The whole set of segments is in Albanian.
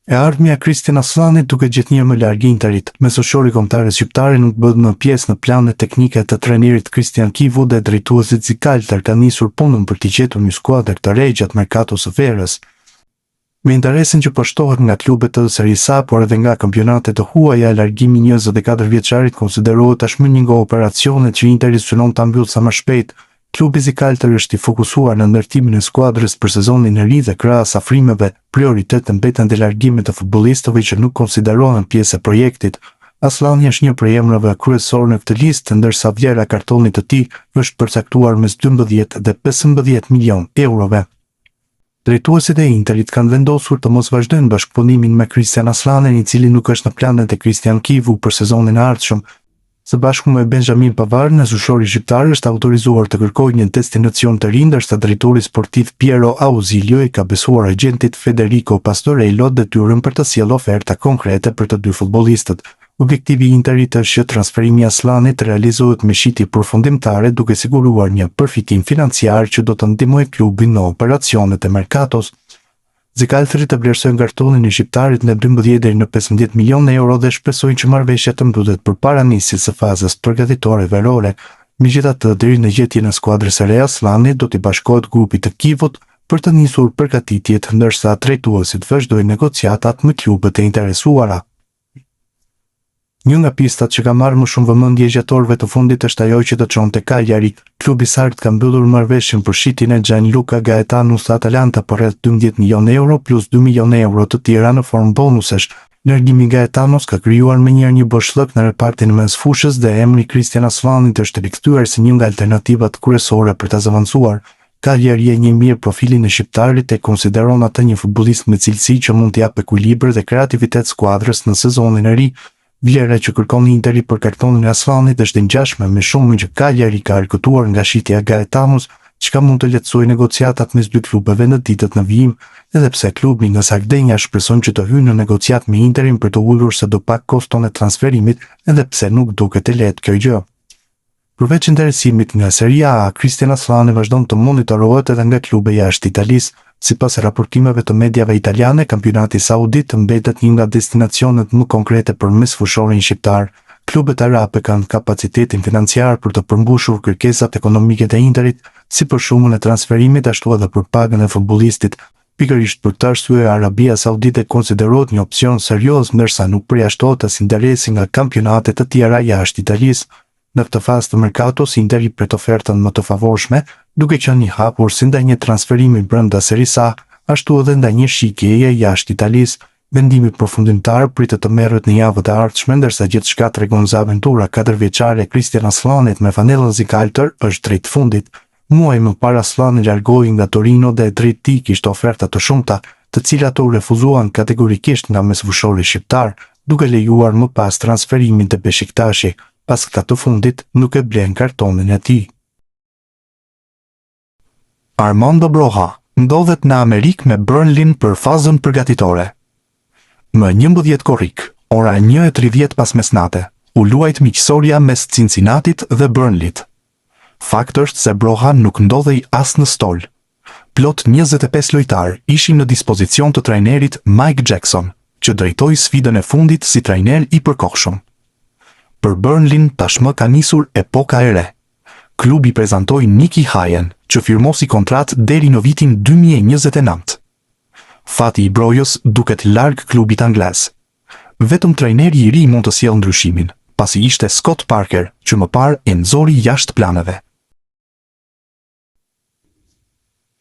E ardhmja e Kristian Aslanit duke gjetë një më larg Interit, mesoshori kombëtar shqiptare nuk bëhet më pjesë në planet teknike të trajnerit Kristian Kivu dhe drejtuesit Zikalter ka nisur punën për t'i gjetur një skuadër të re gjatë merkatos së verës. Me interesin që përshtohet nga klubet të Serie A, por edhe nga kampionatet të huaja, largimi 24 vjeçarit konsiderohet tashmë një nga operacionet që Interi synon ta mbyllë sa më shpejt. Klubi Zikalter është i fokusuar në ndërtimin e skuadrës për sezonin e ri dhe krahas afrimeve, prioritet mbeten te largimet të futbollistëve që nuk konsiderohen pjesë e projektit. Aslani është një prej emrave kryesor në këtë listë, ndërsa vlera e kartonit të tij është përcaktuar mes 12 dhe 15 milion eurove. Drejtuesit e Interit kanë vendosur të mos vazhdojnë bashkëpunimin me Kristian Aslanin, i cili nuk është në planet e Kristian Kivu për sezonin e ardhshëm. Së bashku me Benjamin Pavard, mesoshori shqiptar është autorizuar të kërkojë një destinacion të ri, ndërsa drejtori sportiv Piero Ausilio i ka besuar agjentit Federico Pastorello detyrën për të sjellë oferta konkrete për të dy futbollistët. Objektivi i Interit është që transferimi i Aslanit realizohet me shitje përfundimtare, duke siguruar një përfitim financiar që do të ndihmojë klubin në operacionet e merkatos. Zikalteri të vlerësojnë kartonin e shqiptarit në 12 deri në 15 milionë euro dhe shpresojnë që marrëveshja të mbyllet përpara nisjes së fazës përgatitore verore. Megjithatë, deri në gjetjen e skuadrës së re, Aslani do t'i bashkohet grupit të Kivut për të nisur përgatitjet, ndërsa drejtuesit vazhdojnë negociatat me klubet e interesuara. Një nga pistat që ka marrë më shumë vëmendje gjatorëve të fundit është ajo që do të çonte Cagliari. Klubi sardt ka mbyllur marrëveshjen për shitjen e Gianluca Gaetanos të Atalanta për rreth 12 milionë euro plus 2 milionë euro të tjera në formë bonusesh. Largimi i Gaetanos ka krijuar menjëherë një boshllëk në repartin mes fushës dhe emri Kristian Aslanit është rikthyer si një nga alternativat kryesore për të avancuar. Cagliari e njeh mirë profilin e shqiptarit e konsideron atë një futbollist me cilësi që mund të japë ekuilibër dhe kreativitet skuadrës në sezonin e ri. Vlera që kërkon Interi për kartonin e Aslanit është e ngjashme me shumën që Cagliari ka argëtuar nga shitja e Gaetanos, çka mund të lehtësojë negociatat mes dy klubeve në ditët në vijim, edhe pse klubi nga Sardenja shpreson që të hyjë në negociat me Interin për të ulur sadopak koston e transferimit, edhe pse nuk duket e lehtë kjo gjë. Përveç interesimit nga Serie A, Kristian Aslani vazhdon të monitorohet edhe nga klube jashtë Italisë. Sipas raportimeve të mediave italiane, kampionati saudit mbetet një nga destinacionet më konkrete për mesfushorin shqiptar. Klubet arabe kanë kapacitetin financiar për të përmbushur kërkesat ekonomike të Interit, si për shumën e transferimit ashtu edhe për pagën e futbollistit. Pikërisht për këtë arsye, Arabia Saudite konsiderohet një opsion serioz, ndërsa nuk përjashtohet as interesi nga kampionate të tjera jashtë Italisë. Në këtë fazë të merkatos, Interi pret ofertën më të favorshme, duke qenë i hapur si ndaj një transferimi brenda Serie A, ashtu edhe ndaj një shikjeje jashtë Italisë. Vendimi përfundimtar pritet të merret në javët e ardhshme, ndërsa gjithçka tregon se aventura 4 vjeçare e Kristian Aslanit me fanellën Zikalter është drejt fundit. Muaj më parë Aslani largoi nga Torino dhe drejt tij kishte oferta të shumta, të cilat u refuzuan kategorikisht nga mesfushori shqiptar, duke lejuar më pas transferimin te Beşiktashi. Pas këta të fundit, nuk e blen kartonin e tij. Armando Broja ndodhet në Amerikë me Burnley për fazën përgatitore. Më 11 korrik, ora 1:30 pas mesnate, u luajt miqësoria mes Cincinnatit dhe Burnleyt. Fakt është se Broja nuk ndodhej as në stol. Plot 25 lojtar ishin në dispozicion të trajnerit Mike Jackson, që drejtoi sfidën e fundit si trajner i përkohshëm. Për Burnley tashmë ka nisur epoka e re. Klubi prezantoi Nicky Hayen, që firmosi kontratë deri në vitin 2029. Fati i brojës duket larg klubit anglez. Vetëm trajneri i ri mund të sjellë ndryshimin, pasi ishte Scott Parker, që më parë e nxori jashtë planeve.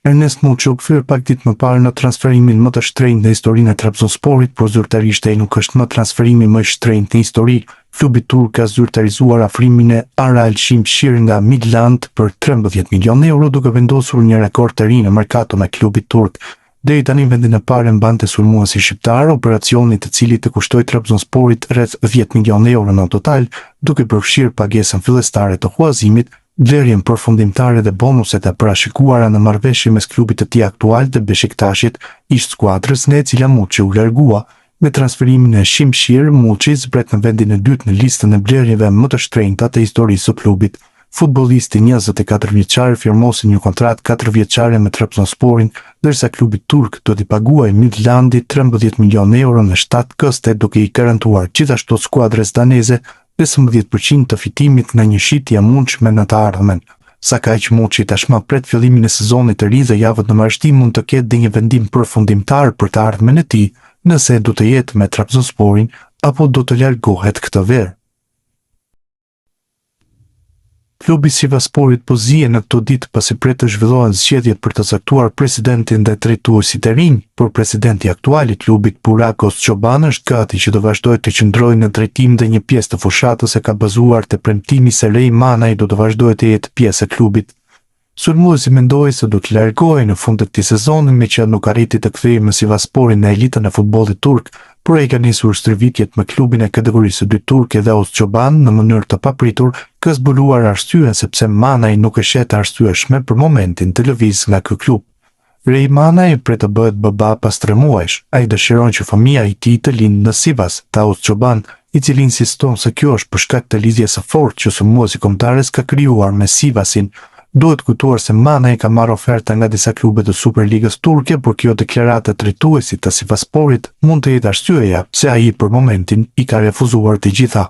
Ernest Muçi u kthyer pak ditë më parë në transferimin më të shtrenjtë në historinë e Trabzonsporit, por zyrtarisht ai nuk është më transferimi më i shtrenjtë në histori. Klubi turk ka zyrtarizuar afrimin e Aral Şimşir nga Midland për 13 milionë euro, duke vendosur një rekord të ri në merkato me klubit turk. Deri tani vendin e parë mbante sulmuesi shqiptar, operacioni të cilit të kushtoi Trabzonsporit rreth 10 milionë euro në total, duke përfshirë pagesën fillestare të huazimit, vlerjen përfundimtare dhe bonuset e parashikuara në marrëveshje mes klubit të tij aktual dhe Beşiktaşit, ish skuadrës nga e cila Muçi u largua. Me transferimin e Şimşir, Muçi zbret në vendin e dytë në listën e blerjeve më të shtrenjta të historisë së klubit. Futbollisti 24 vjeçar firmosi një kontratë 4 vjeçare me Trabzonsporin ndërsa klubi turk do t'i paguajë Midlandi 13 milionë euro në 7 koste, duke i garantuar gjithashtu skuadrës daneze 15% të fitimit nga një shitje e mundshme në të ardhmen. Sa kaq Muçi tashmë pret fillimin e sezonit të ri dhe javët në marrështim mund të ketë dhe një vendim përfundimtar për të ardhmen e tij, nëse do të jetë me Trabzonsporin apo do të largohet këtë verë. Klubi Sivassporit po zihet në këto ditë pasi pret të zhvillohen zgjedhjet për të caktuar presidentin dhe drejtuesit e rinj, por presidenti aktual i klubit Burak Özçoban është gati që të vazhdojë të qëndrojë në drejtim dhe një pjesë të fushatës e ka bazuar te premtimi se Rej Manaj do të vazhdojë të jetë pjesë e klubit. Sulmuesi mendoi se do të largohej në fund të këtij sezoni me që nuk arriti të kthehej me Sivassporin në elitën e futbollit turk, por ai ka nisur stërvitjet me klubin e kategorisë 2 turke dhe Özçoban në mënyrë të papritur ka zbuluar arsyeën sepse Manaj nuk e shet arsyeshme për momentin të lëviz nga ky klub. Rej Manaj pret të bëhet baba pas 3 muajsh. Ai dëshiron që fëmia e tij të lindë në Sivas, tha Özçoban, i cili insiston se kjo është për shkak të lidhjes së fortë që sulmuesi kombëtarës ka krijuar me Sivasin. Duhet kujtuar se Manaj ka marrë oferta nga disa klube të Superligës turke, por kjo deklaratë e drejtuesit të Sivassporit mund të jetë arsyeja pse ai për momentin i ka refuzuar të gjitha.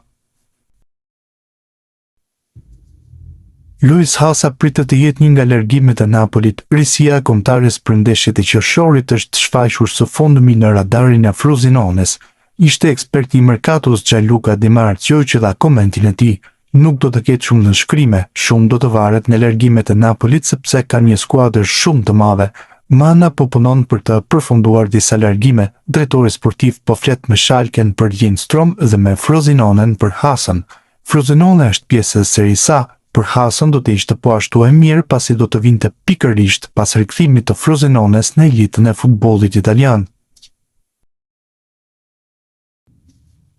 Luis Hasa pritet të jetë një nga largimet e Napolit. Risia e kombëtares për ndeshjet e qershorit është shfaqur së fundmi në radarin e Frozinones. Ishte eksperti i Mercatos Gianluca Di Marzio që dha komentin e tij. Nuk do të ketë shumë nënshkrime, shumë do të varet në largimet e Napolit sepse ka një skuadër shumë të madhe. Mana po punon për të përfunduar disa largime. Drejtori sportiv po flet me Schalken për Lindstrom dhe me Frozinonen për Hasan. Frozinone është pjesë e Serie A, për Hasan do të ishte po ashtu e mirë pasi do të vinte pikërisht pas rikthimit të Frozinones në elitën e futbollit italian.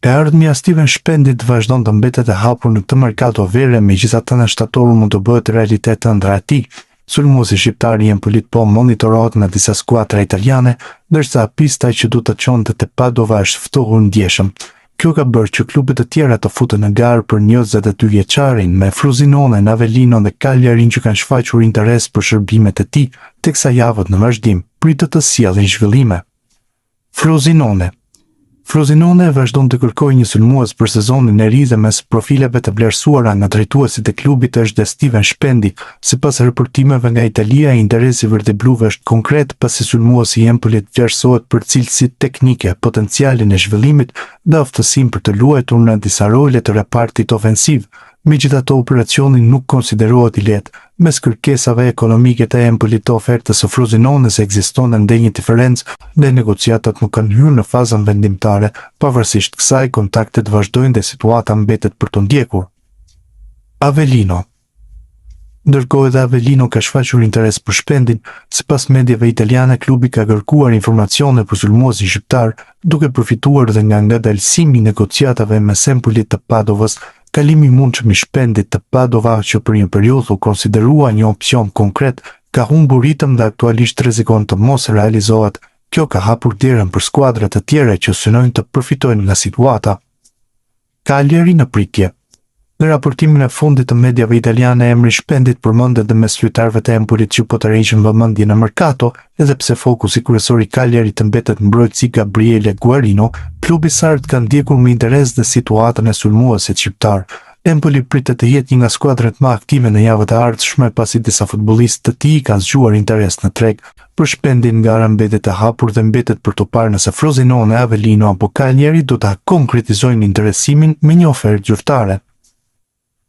E ardhmja Steven Shpendit vazhdon të mbetet e hapur në këtë merkato vere, megjithatë në shtator mund të bëhet realitet ëndra e tij. Sulmuesi shqiptar i Empolit po monitorohet nga disa skuadra italiane, ndërsa pista që do të çonte te Padova është ftohur ndjeshëm. Kjo ka bërë që klubet të tjera të futen në garë për 22 vjeçarin, me Frosinone, Avellino dhe Cagliarin që kanë shfaqur interes për shërbimet e tij, teksa javët në vazhdim pritet të sjellin zhvillime. Frosinone vazhdon të kërkojë një sulmues për sezonin e ri dhe mes profileve të vlerësuara nga drejtuesit e klubit është dhe Steven Shpendi. Sipas raportimeve nga Italia, interesi verdibluve është konkret pasi sulmuesi i Empolit vlerësohet për cilësitë teknike, potencialin e zhvillimit dhe aftësinë për të luajtur në disa role të repartit ofensiv. Megjithatë, operacioni nuk konsiderohet i lehtë. Mes kërkesave ekonomike të Empolit të ofertës së Frozinones ekziston ende një diferencë dhe negociatat nuk kanë hyrë në fazën vendimtare. Pavarësisht kësaj, kontaktet vazhdojnë dhe situata mbetet për të ndjekur. Avellino. Ndërkohë edhe Avellino ka shfaqur interes për Shpendin. Sipas mediave italiane, klubi ka kërkuar informacione për sulmuesin shqiptar, duke përfituar dhe nga ngadalësimi i negociatave mes Empolit të Padovës. Kalimi i mundshëm i Shpendit të Padova, që për një periudhë u konsiderua një opsion konkret, ka humbur ritëm dhe aktualisht rrezikon të mos realizohet. Kjo ka hapur derën për skuadra të tjera që synojnë të përfitojnë nga situata. Cagliari në pritje. Në raportimin e fundit të mediave italiane, emri Shpendit përmendet dhe mes lojtarëve të Empolit që po të rreqin vëmendje në merkato, edhe pse fokusi kryesor i Cagliarit të mbetet mbrojtësi Gabriele Guarino, klubi sarд ka ndjekur me interes dhe situatën e sulmuesit shqiptar. Empoli pritet të jetë një nga skuadrat më aktive në javët e ardhshme pasi disa futbollistë të tij kanë zgjuar interes në treg. Për Shpendin gara mbetet e hapur dhe mbetet për të parë nëse Frosinone, Avellino apo Cagliari do ta konkretizojnë interesimin me një ofertë zyrtare.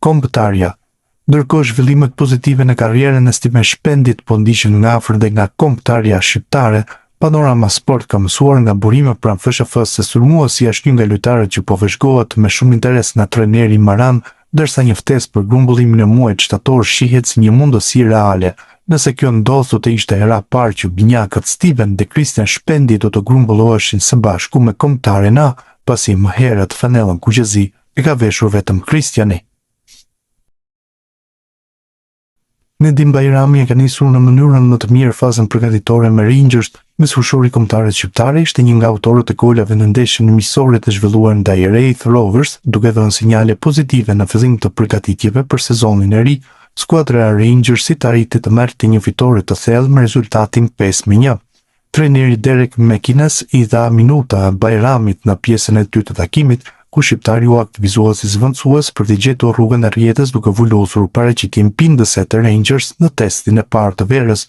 Kombëtarja. Ndërkohë zhvillimet pozitive në karrierën e Steven Shpendit po ndiqen nga afër dhe nga kombëtarja shqiptare, Panorama Sport ka mësuar nga burime pranë FSHF-s se sulmuesi është një nga lojtarët që po vëzhgohet me shumë interes nga trajneri Maran, ndërsa një ftesë për grumbullimin e muajit shtator shihet si një mundësi reale. Nëse kjo ndodh, do të ishte hera parë që binjakët Steven dhe Christian Shpendi do të grumbulloheshin së bashku me kombëtaren A, pasi më herët fanellën kuqezi e ka veshur vetëm Christiani. Nedim Bajrami e ka nisur në mënyrën më të mirë fazën përgatitore me Rangers. Mesfushori kombëtarët shqiptarë ishte një nga autorët e golave në ndeshjen miqësore të zhvilluar ndaj Raith Rovers, duke dhënë sinjale pozitive në fillim të përgatitjeve për sezonin e ri. skuadra e Rangersit arriti të merrte një fitore të thellë me rezultatin 5-1. Trajneri Derek McInnes i dha minuta Bajramit në pjesën e dytë të takimit, ku shqiptari u aktivizuar si zvendësues për të gjetur rrugën e rrjetës duke vulosur paraqitim pindëse të Rangers në testin e parë të verës.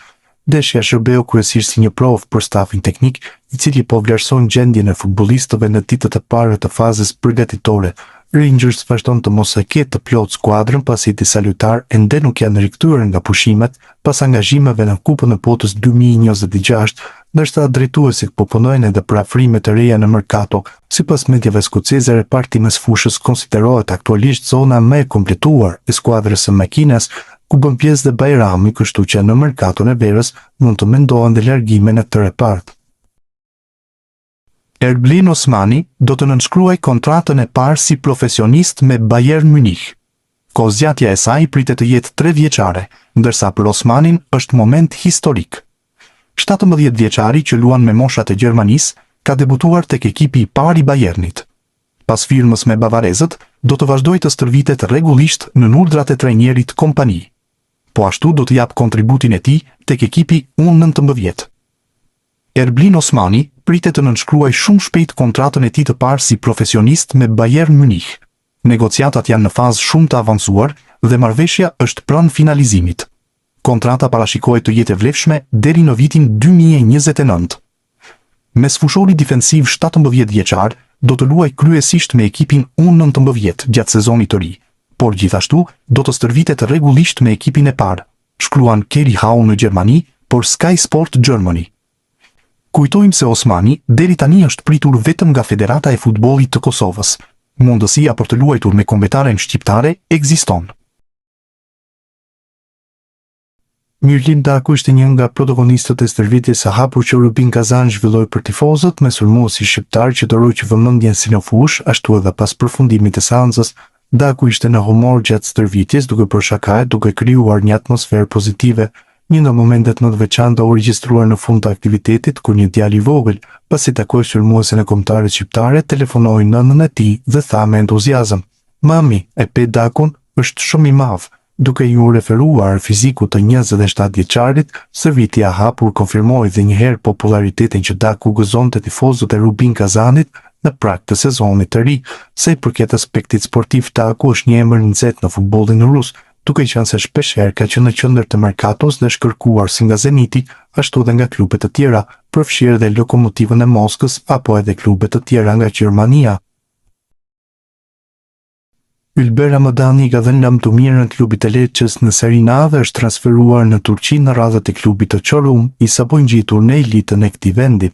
Ndeshja shërbeu kryesisht si një provë për stafin teknik, i cili po vlerëson gjendjen e futbollistëve në ditët e para të fazës përgatitore. Rangers vazhdon të mos e ketë të plot skuadrën pasi disa lojtarë ende nuk janë rikthyer nga pushimet pas angazhimeve në Kupën e Botës 2026, ndërsa drejtuesit po punojnë edhe për afrime të reja në merkato. Sipas mediave skoceze, reparti mes fushës konsiderohet aktualisht zona më e kompletuar e skuadrës së McInnes, ku bën pjesë dhe Bajrami, kështu që në merkaton e verës mund të mendohen dhe largime në këtë repart. Erblin Osmani do të nënshkruaj kontratën e parë si profesionist me Bayern Munich. Kozgjatja e saj pritet të jetë 3 vjeçare, ndërsa për Osmanin është moment historik. 17 vjeçari që luan me moshat e Gjermanisë ka debutuar tek ekipi i parë i Bayernit. Pas firmës me bavarezët, do të vazhdojë të stërvitet rregullisht në urdhrat e trajnerit kompani. Po ashtu do të jap kontributin e tij tek ekipi U19. Erblin Osmani pritet të nënshkruaj shumë shpejt kontratën e tij të parë si profesionist me Bayern Munich. Negociatat janë në fazë shumë të avancuar dhe marrëveshja është pranë finalizimit. Kontrata parashikohet të jetë e vlefshme deri në vitin 2029. Mesfushori defensiv 17 vjeçar do të luajë kryesisht me ekipin U19 gjatë sezonit të ri, por gjithashtu do të stërvitet rregullisht me ekipin e parë, shkruan Kerry Hau në Gjermani, por Sky Sport Germany. Kujtojmë se Osmani deri tani është pritur vetëm nga Federata e Futbollit të Kosovës. Mundësia për të luajtur me kombëtaren shqiptare ekziston. Mirlin Daku ishte një nga protagonistët e stërvitjes së hapur që Rubin Kazan zhvilloi për tifozët me sulmuesi shqiptar që doroi vëmendjen si në fush, ashtu edhe pas përfundimit të seancës. Daku ishte në humor gjatë stërvitjes duke bërë shakaje, duke krijuar një atmosferë pozitive. Një nga momentet më të veçanta u regjistruar në fund të aktivitetit, kur një djalë i vogël, pasi takoi sulmuesen e kombëtarit shqiptare, telefonoi nënën e tij dhe tha me entuziazëm: "Mami, e pe Dakun, është shumë i madh." Duke ju referuar fizikut të 27 vjeçarit, stërvitja e hapur konfirmoi edhe një herë popularitetin që Daku gëzonte tifozët e Rubin Kazanit në prag të sezonit të ri. Sa i përket aspektit sportiv, Daku është një emër nxehtë në futbollin rus, duke qenë se shpeshherë ka qenë në qendër të merkatos dhe shkërkuar si nga Zeniti, ashtu edhe nga klubet të tjera, përfshirë edhe Lokomotivën e Moskës apo edhe klube të tjera nga Gjermania. Ylber Ramadani ka dhënë lëmë të mirë në klubit e Lecces në Serie A dhe është transferuar në Turqi në radhët e klubit të Çorum, i sapo ngjitur në elitën e këtij vendi.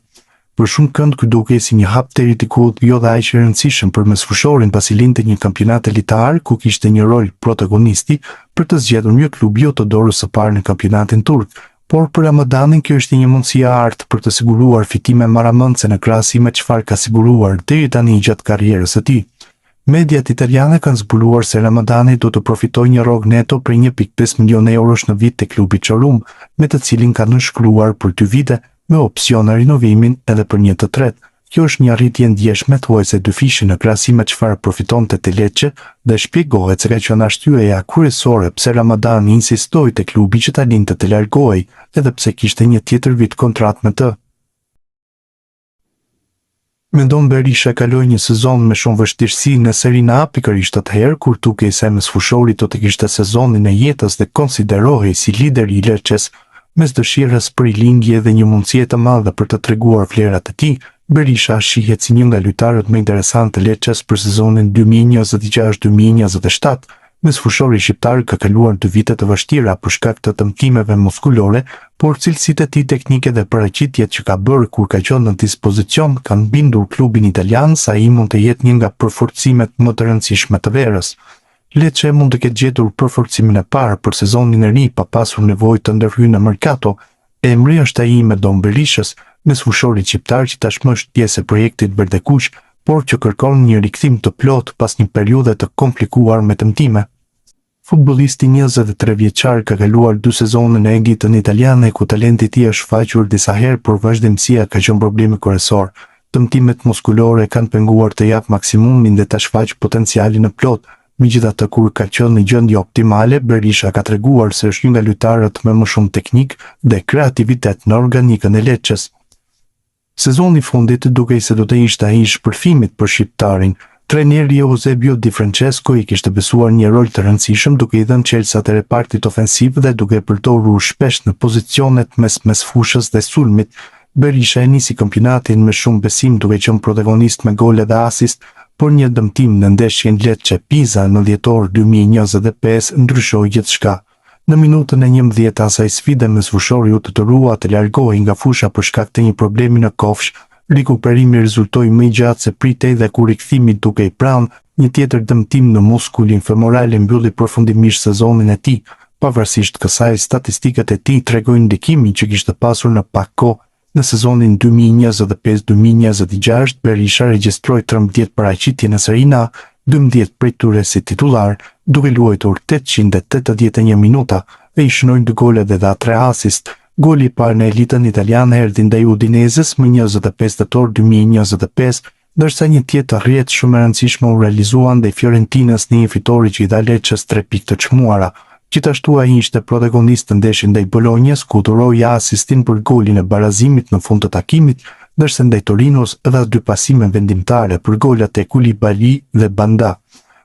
Për shumë kënd ky duke si një hap teoretikut jo dhe aq i rëndësishëm për mesfushorin pasi linte një kampionat elitar ku kishte një rol protagonisti për të zgjedhur një klub jo të dorës së parë në kampionatin turk, por për Ramadanin kjo është një mundësi e artë për të siguruar fitime maramëndse në krahasim me çfarë ka siguruar deri tani gjatë karrierës së tij. Mediat italiane kanë zbuluar se Ramadani do të profitojë një rrogë neto për 1.5 milion eurosh në vit te klubi Çorum, me të cilin ka nënshkruar për 2 vite me opsion rinovimin edhe për një të tretë. Kjo është një arritje ndjeshme thuajse dyfishi në krahasim me çfarë profitonte te Lecce dhe shpjegohet se ka qenë arsyeja kryesore pse Ramadani insistoi te klubi që ta linte të largohej, edhe pse kishte një tjetër vit kontratë me të. Mendon Berisha kaloi një sezon me shumë vështirësi në Serie A pikërisht atëherë kur tukej se mesfushori do të kishte sezonin e jetës dhe konsiderohej si lider i Lecces, mes dëshirës për rilindje dhe një mundësie të madhe për të treguar vlerat e tij. Berisha shihet si një nga lojtarët më interesantë të Lecces për sezonin 2026-2027. Mesfushori shqiptar ka kaluar 2 vite të vështira për shkak të dëmtimeve muskulore, por cilësitë e tij teknike dhe paraqitjet që ka bërë kur ka qenë në dispozicion kanë bindur klubin italian se ai mund të jetë një nga përforcimet më të rëndësishme të verës. Lecce mund të ketë gjetur përforcimin e parë për sezonin e ri pa pasur nevojë të ndërhyjë në merkato. Emri është ai me Don Berishës, mesfushori shqiptar që tashmë është pjesë e projektit Berdekuq, por që kërkon një rikthim të plot pas një periudhe të komplikuar me dëmtime. Futbollisti 23 vjeçar ka kaluar 2 sezone në elitën italiane ku talenti i tij është shfaqur disa herë, por vazhdimësia ka qenë problemi kryesor. Dëmtimet muskulore kanë penguar të jap maksimumin dhe ta shfaq potencialin në plot. Megjithatë, kur ka qenë në gjendje optimale, Berisha ka treguar se është një nga lojtarët me më shumë teknik dhe kreativitet në organikën e Lecces. Sezoni i fundit, dukej se do të ishte ai i shpërfimit për shqiptarin, trajneri Eusebio Di Francesco i kishte besuar një rol të rëndësishëm duke i dhënë çelësat e repartit ofensiv dhe duke përdorur shpesh në pozicionet mes fushës dhe sulmit. Berisha e nisi kampionatin me shumë besim duke qenë protagonist me gole dhe asist, por një dëmtim në ndeshjen Lecce-Pisa në dhjetor 2025 ndryshoi gjithçka. Në minutën e 11 asaj sfide mesfushori u detyrua të largohej nga fusha për shkak të një problemi në kofsh. Rikuperimi rezultoi më i gjatë se pritej dhe kur rikthimi dukej pranë, një tjetër dëmtim në muskulin femoral e mbylli përfundimisht sezonin e tij. Pavarësisht kësaj, statistikat e tij tregojnë ndikimin që kishte pasur në pak kohë. Në sezonin 2025-2026, Berisha regjistroi 13 paraqitje në Serie A, 12 prej tyre si titular, duke luajtur 881 minuta, e i shënoi 2 gole dhe dha 3 asist. Goli i parë në elitën italiane erdhi ndaj Udinezes më 25 tetor 2025, ndërsa një tjetër rrjet shumë e rëndësishme u realizua ndaj Fiorentinës në një fitore që i dha Lecces 3 pikë të çmuara. Gjithashtu ai ishte protagonist në ndeshjen ndaj Bolognas, ku dhuroi asistin për golin e barazimit në fund të takimit, ndërsa ndaj Torinos dha 2 pasime vendimtare për golat e Koulibaly dhe Banda.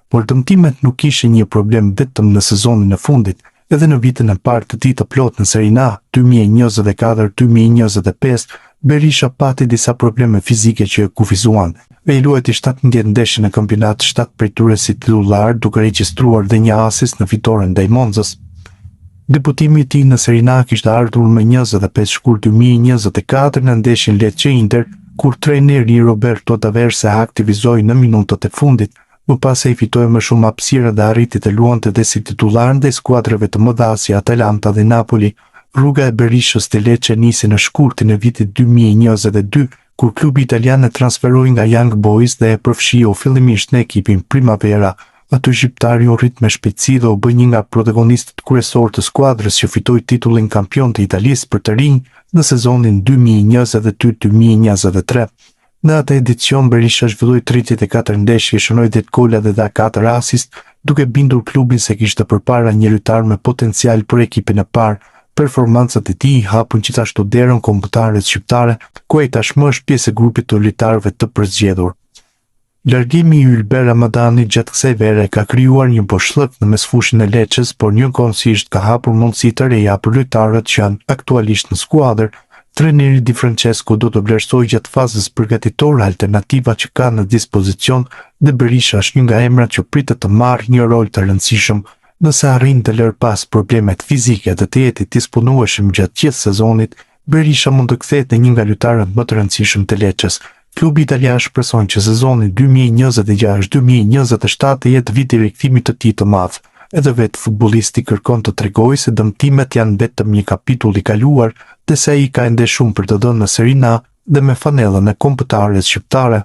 Por dëmtimet nuk ishin një problem vetëm në sezonin e fundit. Edhe në vitin e parë të tij të plot në Serie A 2024-2025, Berisha pati disa probleme fizike që e kufizuan. E i luajti 17 ndeshje në kampionat, 7 prej tyre si titullar, duke regjistruar dhe një asist në fitoren ndaj Monzës. Debutimi i tij në Serie A kishte ardhur më 25 shkurt 2024 në ndeshjen Lecce-Inter, kur trajneri Roberto Taversa aktivizoi në minutat e fundit. Më pas ai fitoi më shumë hapësira dhe arriti të luante dhe si titular ndaj skuadrave të mëdha si Atalanta dhe Napoli. Rruga e Berishës te Lecce nisi në shkurtin e vitit 2022, kur klubi italian e transferoi nga Young Boys dhe e përfshiu fillimisht në ekipin Primavera. Aty shqiptari u rrit me shpejtësi dhe u bë një nga protagonistët kryesor të skuadrës që fitoi titullin kampion të Italisë për të rinj në sezonin 2022-2023. Në atë edicion, Berisha zhvilloi 34 ndeshje, shënoi 10 gola dhe dha 4 asist, duke bindur klubin se kishte përpara një lojtar me potencial për ekipin e parë. Performancat e tij hapun gjithashtu derën kombëtarëve shqiptare, ku ai tashmë është pjesë e grupit të lojtarëve të përzgjedhur. Largimi i Ylber Ramadanit gjatë kësaj vere ka krijuar një boshllëk në mesfushën e Lecces, por njëkohësisht ka hapur mundësi të reja për lojtarët që janë aktualisht në skuadër. Trajneri Di Francesco do të vlerësojë gjatë fazës përgatitore alternativat që ka në dispozicion dhe Berisha është një nga emrat që pritet të marrë një rol të rëndësishëm. Nëse arrin të lërë pas problemet fizike dhe të jetë disponueshëm gjatë gjithë sezonit, Berisha mund të kthehet në një nga lojtarët më të rëndësishëm të Lecces. Klubi italian shpreson që sezoni 2026-2027 të jetë viti i rikthimit të tij të madh. Edhe vetë futbollisti kërkon të tregojë se dëmtimet janë vetëm një kapitull i kaluar, dhe se ai ka ende shumë për të dhënë në Serie A dhe me fanellën e kombëtarëve shqiptare.